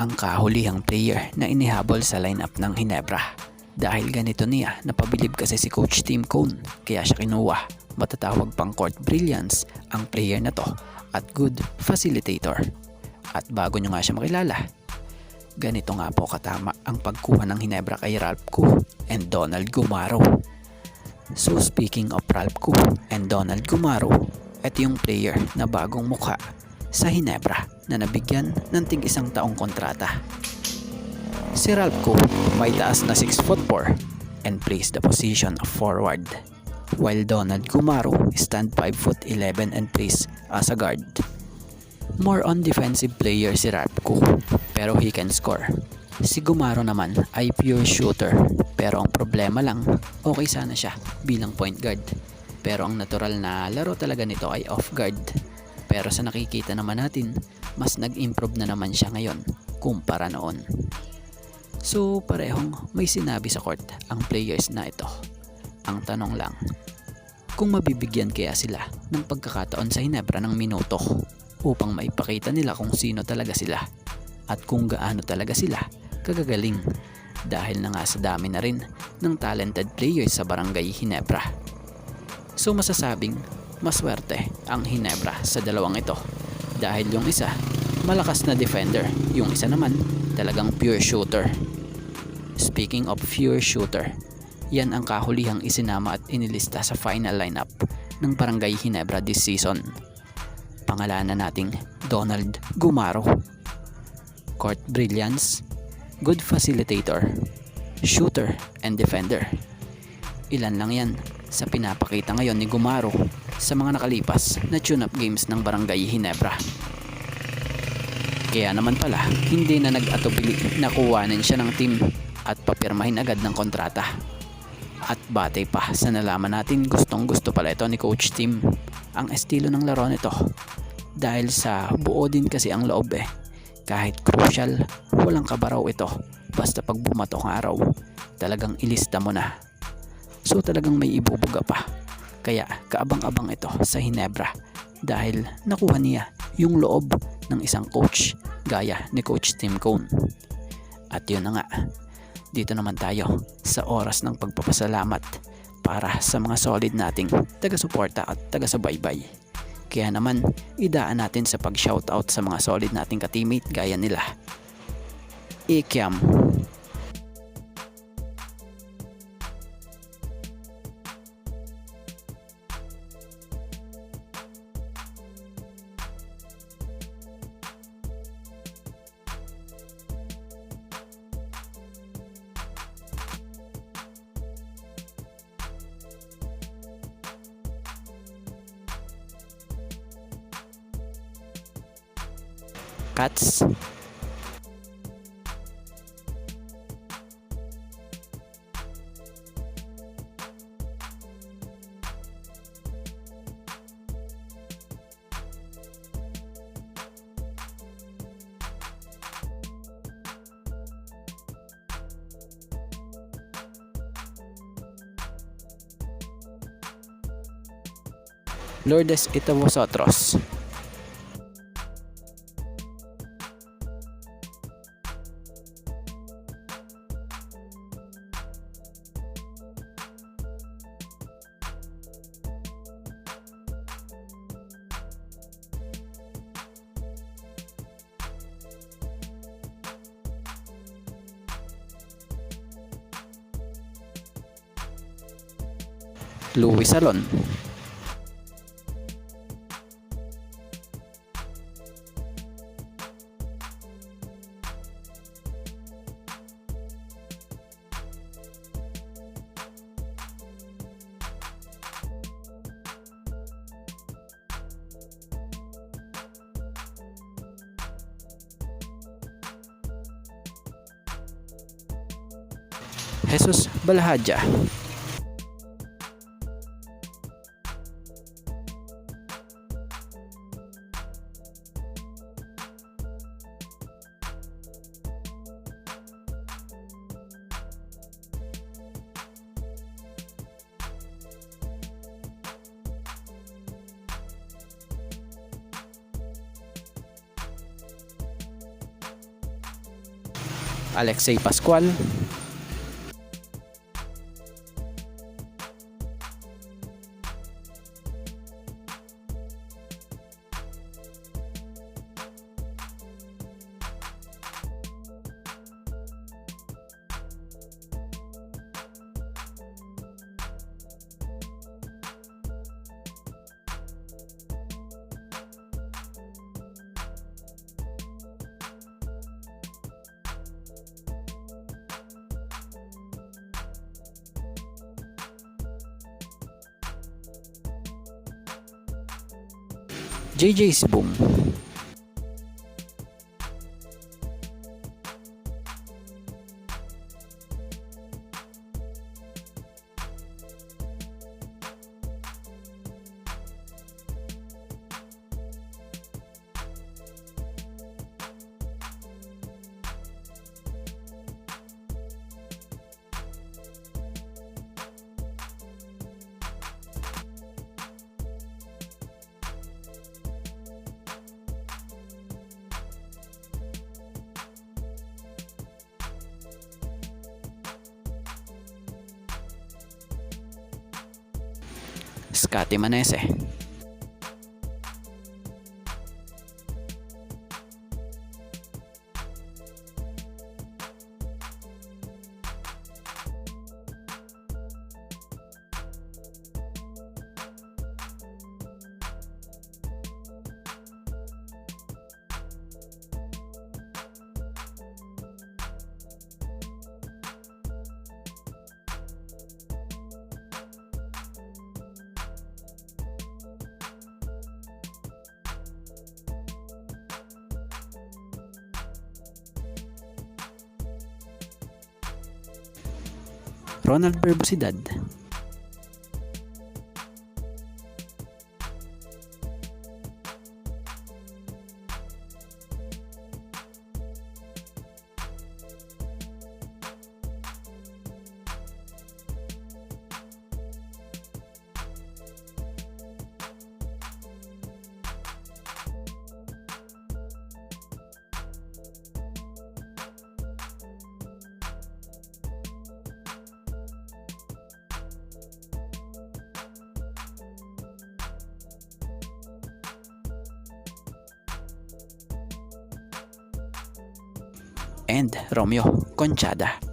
ang kahulihang player na inihabol sa lineup ng Ginebra. Dahil ganito niya, napabilib kasi si Coach Tim Cone kaya siya kinuha. Matatawag pang court brilliance ang player na to at good facilitator. At bago nyo nga siya makilala, ganito nga po katama ang pagkuha ng Ginebra kay Ralph Koo and Donald Gumaro. So speaking of Ralph Koo and Donald Gumaro, ito yung player na bagong mukha sa Ginebra na nabigyan ng tig-1 taong kontrata. Si Ralph Koo may taas na 6'4" and plays the position of forward, while Donald Gumaro stand 5'11" and plays as a guard. More on defensive player si Ralph Koo pero he can score. Si Gumaro naman ay pure shooter pero ang problema lang, okay sana siya bilang point guard. Pero ang natural na laro talaga nito ay off guard. Pero sa nakikita naman natin, mas nag-improve na naman siya ngayon kumpara noon. So parehong may sinabi sa court ang players na ito. Ang tanong lang, kung mabibigyan kaya sila ng pagkakataon sa Ginebra ng minuto upang maipakita nila kung sino talaga sila at kung gaano talaga sila kagagaling dahil na nga sa dami na rin ng talented players sa Barangay Ginebra. So masasabing maswerte ang Ginebra sa dalawang ito dahil yung isa malakas na defender, yung isa naman talagang pure shooter. Speaking of pure shooter, yan ang kahulihang isinama at inilista sa final lineup ng Barangay Ginebra this season. Pangalanan nating Donald Gumaro. Court brilliance, good facilitator, shooter, and defender. Ilan lang yan sa pinapakita ngayon ni Gumaro sa mga nakalipas na tune-up games ng Barangay Ginebra. Kaya naman pala, hindi na nag-atubili na kuwanin siya ng team at papirmahin agad ng kontrata. At batay pa sa nalaman natin, gustong gusto pala ito ni Coach Tim ang estilo ng laro nito. Dahil sa buo din kasi ang loob Kahit crucial, walang kabaraw ito. Basta pag bumatok ang araw, talagang ilista mo na. So talagang may ibubuga pa. Kaya kaabang-abang ito sa Ginebra dahil nakuha niya yung loob ng isang coach gaya ni Coach Tim Cone. At yun na nga, dito naman tayo sa oras ng pagpapasalamat para sa mga solid nating taga-suporta at taga-subaybay. Kaya naman, idaan natin sa pag-shoutout sa mga solid nating ka-teammate gaya nila Ikiam, Cats, Lourdes ito vosotros. Louis Salon, Jesus Balahadja, Alexei Pascual, JJ Sibum, Scotty Manese, Ronald Berbusidad, and Romeo Conchada.